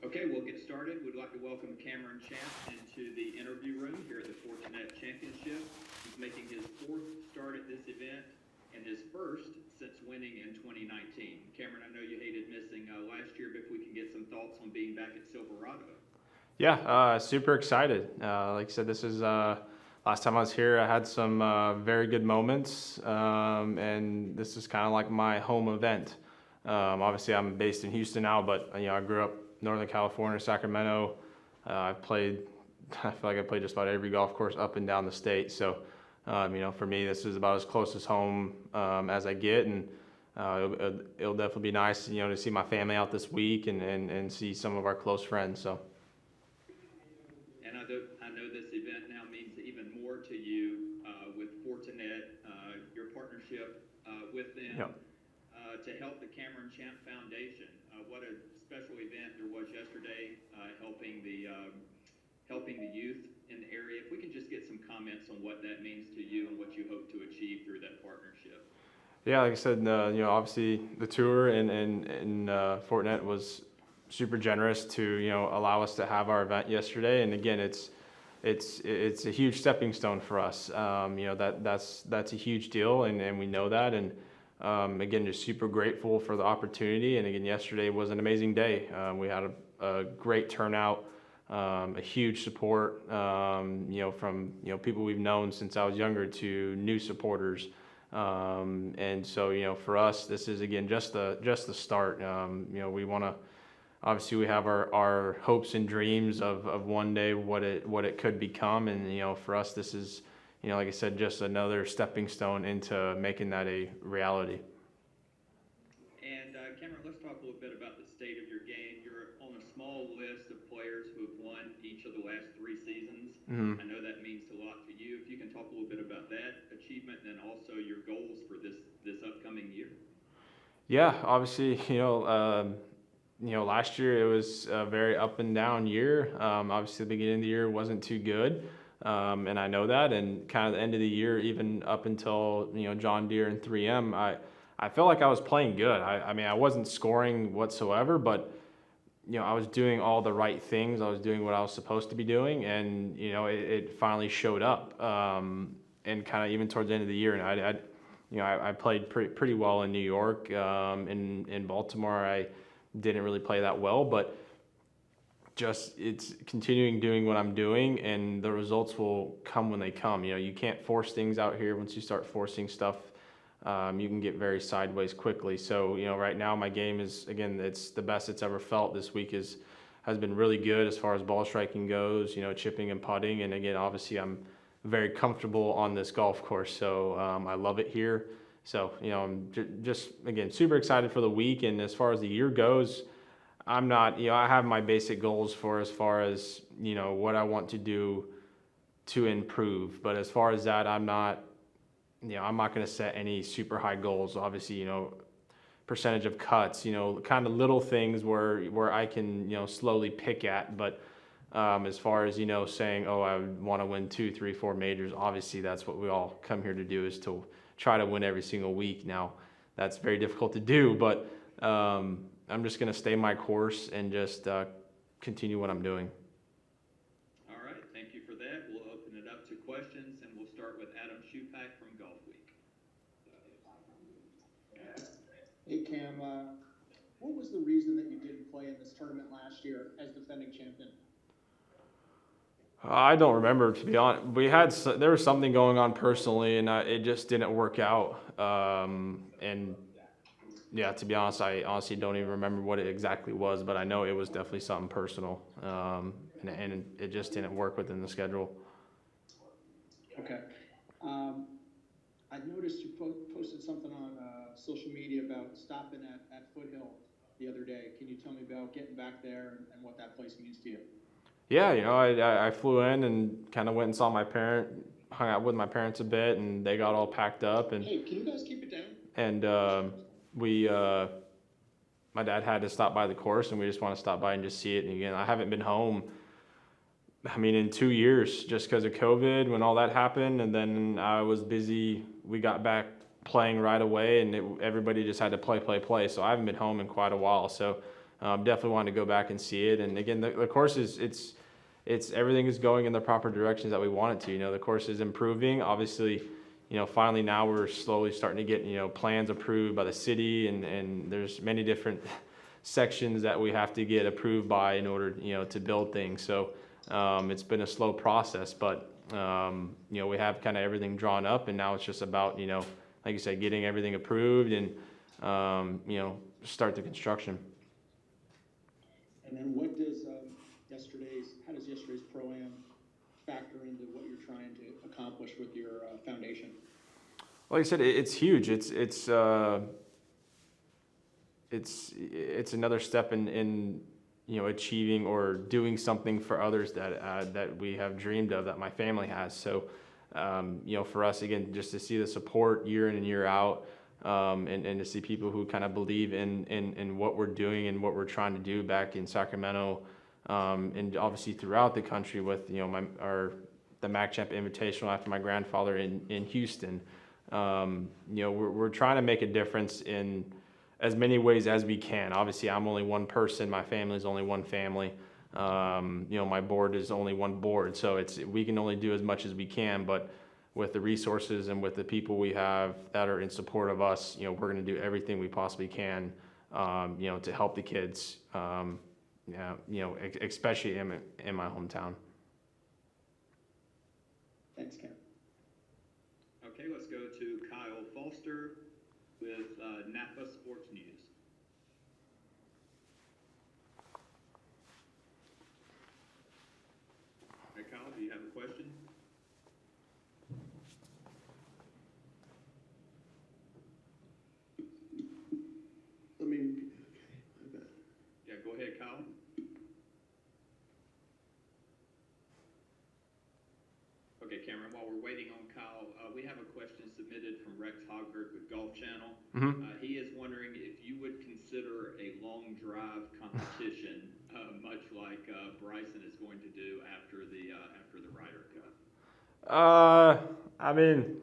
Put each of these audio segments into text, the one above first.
Okay, we'll get started. We'd like to welcome Cameron Champ into the interview room here at the Fortinet Championship. He's making his fourth start at this event and his first since winning in 2019. Cameron, I know you hated missing last year, but if we can get some thoughts on being back at Silverado. Yeah, super excited. Like I said, this is last time I was here. I had some very good moments, and this is kind of like my home event. Obviously, I'm based in Houston now, but I grew up Northern California, Sacramento. I've played. I feel like I played just about every golf course up and down the state. So, for me, this is about as close as home as I get, and it'll definitely be nice, to see my family out this week and see some of our close friends. So. And I know this event now means even more to you with Fortinet, your partnership with them. Yep. To help the Cameron Champ Foundation. What a special event there was yesterday, helping the youth in the area. If we can just get some comments on what that means to you and what you hope to achieve through that partnership. Yeah, like I said, obviously the tour and Fortinet was super generous to allow us to have our event yesterday. And again, it's a huge stepping stone for us. That's a huge deal, and we know that. And again, just super grateful for the opportunity. And again, yesterday was an amazing day. We had a great turnout, a huge support, from people we've known since I was younger to new supporters. And so, for us, this is again just the start. We want to obviously we have our hopes and dreams of one day what it could become, and for us, this is like I said, just another stepping stone into making that a reality. And Cameron, let's talk a little bit about the state of your game. You're on a small list of players who have won each of the last 3 seasons. Mm-hmm. I know that means a lot to you. If you can talk a little bit about that achievement and then also your goals for this upcoming year. Yeah, obviously, last year it was a very up and down year. Obviously, the beginning of the year wasn't too good, and I know that. And kind of the end of the year, even up until John Deere and 3M, I felt like I was playing good. I mean, I wasn't scoring whatsoever, but I was doing all the right things. I was doing what I was supposed to be doing, and it finally showed up. And kind of even towards the end of the year, and I played pretty well in New York. In Baltimore, I didn't really play that well, but just it's continuing doing what I'm doing, and the results will come when they come. You can't force things out here. Once you start forcing stuff, you can get very sideways quickly. So right now my game is, again, it's the best it's ever felt. This week has been really good as far as ball striking goes, chipping and putting, and again, obviously I'm very comfortable on this golf course, so I love it here. So, I'm just, again, super excited for the week. And as far as the year goes, I'm not, I have my basic goals for as far as, what I want to do to improve. But as far as that, I'm not going to set any super high goals. Obviously, percentage of cuts, kind of little things where I can, slowly pick at. But as far as, saying, oh, I want to win 2, 3, 4 majors, obviously that's what we all come here to do, is to try to win every single week. Now, that's very difficult to do, but I'm just going to stay my course and just continue what I'm doing. All right, thank you for that. We'll open it up to questions, and we'll start with Adam Shupak from Golf Week. Hey Cam, what was the reason that you didn't play in this tournament last year as defending champion? I don't remember, to be honest. There was something going on personally, and it just didn't work out. And yeah, to be honest, I honestly don't even remember what it exactly was, but I know it was definitely something personal, and it just didn't work within the schedule. Okay. I noticed you posted something on social media about stopping at Foothill the other day. Can you tell me about getting back there and what that place means to you? Yeah, I flew in and kind of went and saw hung out with my parents a bit, and they got all packed up. And Hey, can you guys keep it down? And my dad had to stop by the course, and we just want to stop by and just see it. And again, I haven't been home, I mean, in 2 years, just because of COVID when all that happened. And then I was busy. We got back playing right away, and everybody just had to play. So I haven't been home in quite a while. So definitely want to go back and see it. And again, the course it's everything is going in the proper directions that we want it to. The course is improving. Obviously, finally now we're slowly starting to get, plans approved by the city, and there's many different sections that we have to get approved by in order, to build things. So it's been a slow process, but we have kind of everything drawn up, and now it's just about, like you said, getting everything approved and, start the construction. And then how does yesterday's Pro-Am factor into what you're trying to accomplish with your foundation? Like I said, it's huge. It's another step in achieving or doing something for others that we have dreamed of, that my family has. So for us, again, just to see the support year in and year out, and to see people who kind of believe in what we're doing and what we're trying to do back in Sacramento, and obviously throughout the country with the Mac Champ Invitational after my grandfather in Houston. We're trying to make a difference in as many ways as we can. Obviously, I'm only one person. My family is only one family. My board is only one board. So we can only do as much as we can. But with the resources and with the people we have that are in support of us, we're going to do everything we possibly can, to help the kids, especially in my hometown. Thanks, Cam. Okay, let's go to Kyle Foster with Napa Sports News. Okay, Kyle, do you have a question? Yeah, go ahead, Kyle. Okay, Cameron, while we're waiting on Kyle, we have a question submitted from Rex Hoggart with Golf Channel. Mm-hmm. He is wondering if you would consider a long drive competition, much like Bryson is going to do after the Ryder Cup. I mean,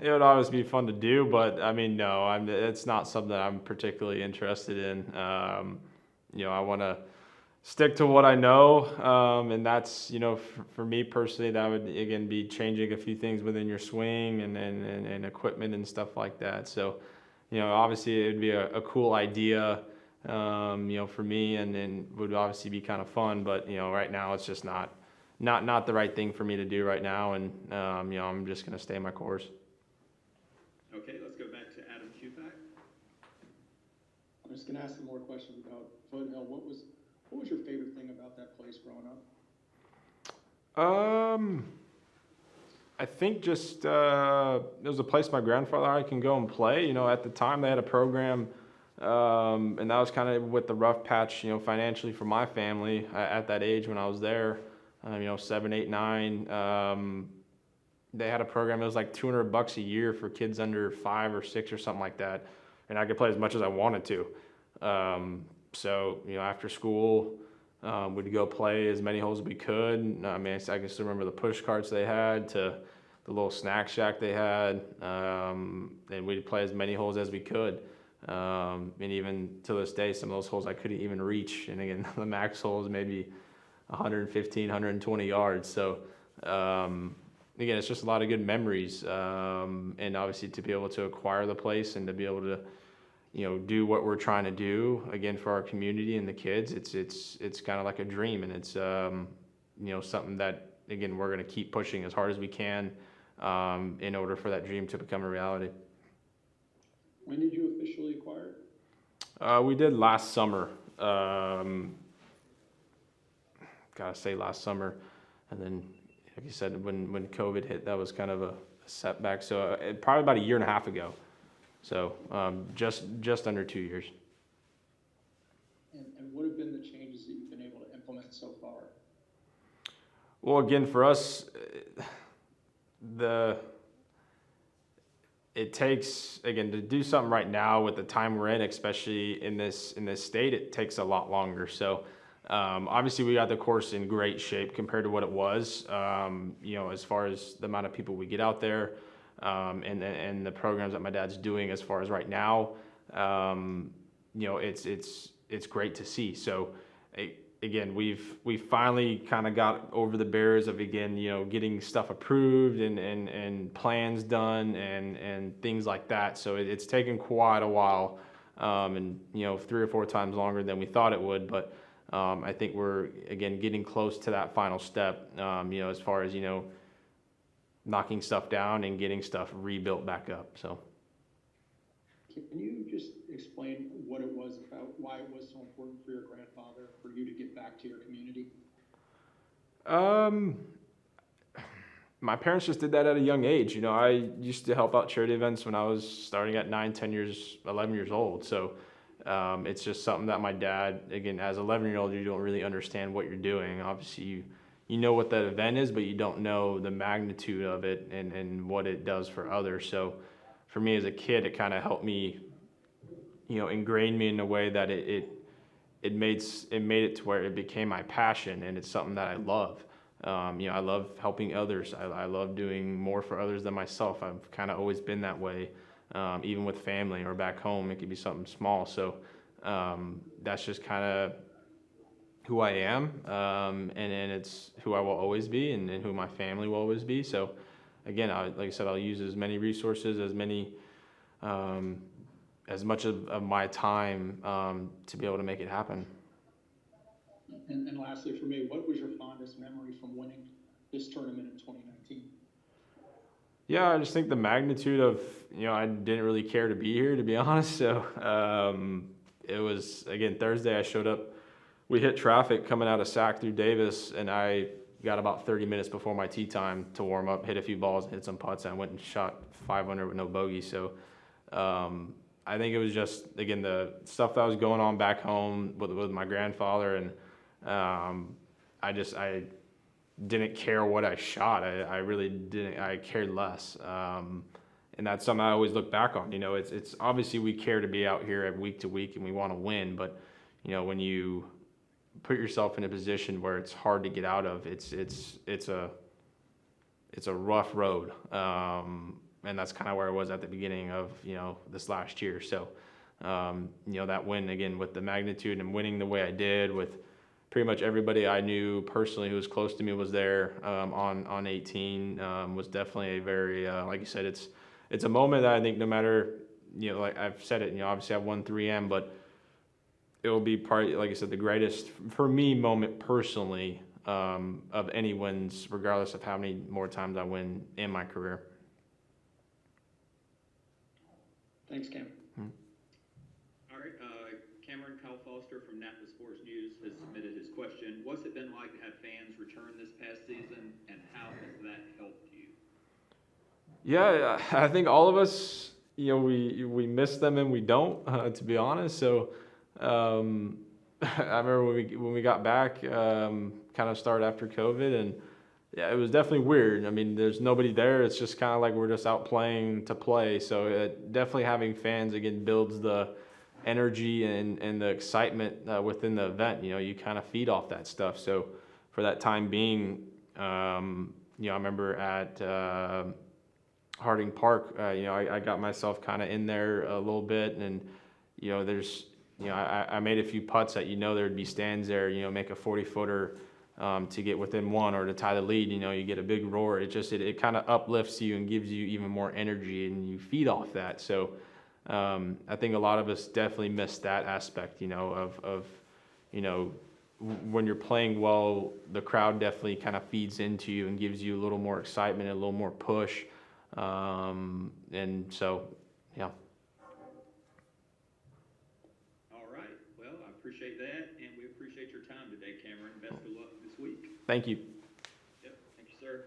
it would always be fun to do, but I mean, no, it's not something that I'm particularly interested in. I want to stick to what I know, and that's, for me personally, that would again be changing a few things within your swing and equipment and stuff like that. So, obviously it'd be a cool idea, for me, and would obviously be kind of fun, but right now it's just not the right thing for me to do right now, and I'm just gonna stay my course. Okay, let's go back to Adam Chupak. I'm just gonna ask some more questions about Foothill. What was your favorite thing about that place growing up? I think just it was a place my grandfather and I can go and play. At the time they had a program, and that was kind of with the rough patch, financially for my family at that age when I was there. 7, 8, 9. They had a program. It was like $200 a year for kids under 5 or 6 or something like that, and I could play as much as I wanted to. So after school, we'd go play as many holes as we could. I mean, I can still remember the push carts they had to the little snack shack they had, and we'd play as many holes as we could. And even to this day, some of those holes I couldn't even reach. And again, the max hole is maybe 115, 120 yards. So again, it's just a lot of good memories. And obviously to be able to acquire the place and to be able to, do what we're trying to do again for our community and the kids, it's kind of like a dream, and it's something that again we're going to keep pushing as hard as we can in order for that dream to become a reality. When did you officially acquire it? We did last summer. Gotta say last summer, and then like you said, when COVID hit, that was kind of a setback. So probably about a year and a half ago. So just under 2 years. And what have been the changes that you've been able to implement so far? Well, again, for us, it takes, again, to do something right now with the time we're in, especially in this state, it takes a lot longer. So obviously we got the course in great shape compared to what it was, as far as the amount of people we get out there, and the programs that my dad's doing as far as right now. it's great to see. So again, we finally kind of got over the barriers of, again, getting stuff approved and plans done and things like that. So it's taken quite a while, and 3 or 4 times longer than we thought it would. But I think we're, again, getting close to that final step, as far as, knocking stuff down and getting stuff rebuilt back up. So. Can you just explain what it was about, why it was so important for your grandfather, for you to get back to your community? My parents just did that at a young age. I used to help out charity events when I was starting at 9, 10 years, 11 years old. So it's just something that my dad, again, as an 11-year-old, you don't really understand what you're doing. Obviously, you know what that event is, but you don't know the magnitude of it and what it does for others. So for me as a kid, it kind of helped me, ingrain me in a way that it made it to where it became my passion, and it's something that I love. I love helping others. I love doing more for others than myself. I've kind of always been that way, even with family or back home. It could be something small. So that's just kind of who I am, and it's who I will always be, and who my family will always be. So again, like I said, I'll use as many resources, as much of my time to be able to make it happen. And lastly for me, what was your fondest memory from winning this tournament in 2019? Yeah, I just think the magnitude of, I didn't really care to be here, to be honest. So it was, again, Thursday I showed up. We hit traffic coming out of Sac through Davis, and I got about 30 minutes before my tee time to warm up, hit a few balls, hit some putts, and I went and shot 500 with no bogey. So I think it was just, again, the stuff that was going on back home with my grandfather, and I didn't care what I shot. I really didn't. I cared less, and that's something I always look back on. It's obviously we care to be out here week to week, and we want to win. But when you put yourself in a position where it's hard to get out of, it's a rough road, and that's kind of where I was at the beginning of this last year. So that win, again, with the magnitude and winning the way I did, with pretty much everybody I knew personally who was close to me was there on 18, was definitely a very, like you said, it's a moment that I think no matter, like I've said it, obviously I've won 3M, but it will be probably, like I said, the greatest for me moment personally of any wins, regardless of how many more times I win in my career. Thanks, Cam. All right, Cameron Kyle Foster from Napa Sports News has submitted his question. What's it been like to have fans return this past season, and how has that helped you? Yeah, I think all of us, we miss them and we don't, to be honest. So I remember when we got back, kind of started after COVID, and yeah, it was definitely weird. I mean, there's nobody there. It's just kind of like we're just out playing to play. So definitely having fans, again, builds the energy and the excitement within the event. You kind of feed off that stuff. So for that time being, I remember at Harding Park, I got myself kind of in there a little bit, and there's I made a few putts that there'd be stands there, make a 40-footer to get within one or to tie the lead. You get a big roar. It kind of uplifts you and gives you even more energy, and you feed off that. So I think a lot of us definitely miss that aspect, of when you're playing well, the crowd definitely kind of feeds into you and gives you a little more excitement and a little more push. And so, yeah. All right. Well, I appreciate that, and we appreciate your time today, Cameron. Best of luck this week. Thank you. Yep. Thank you, sir.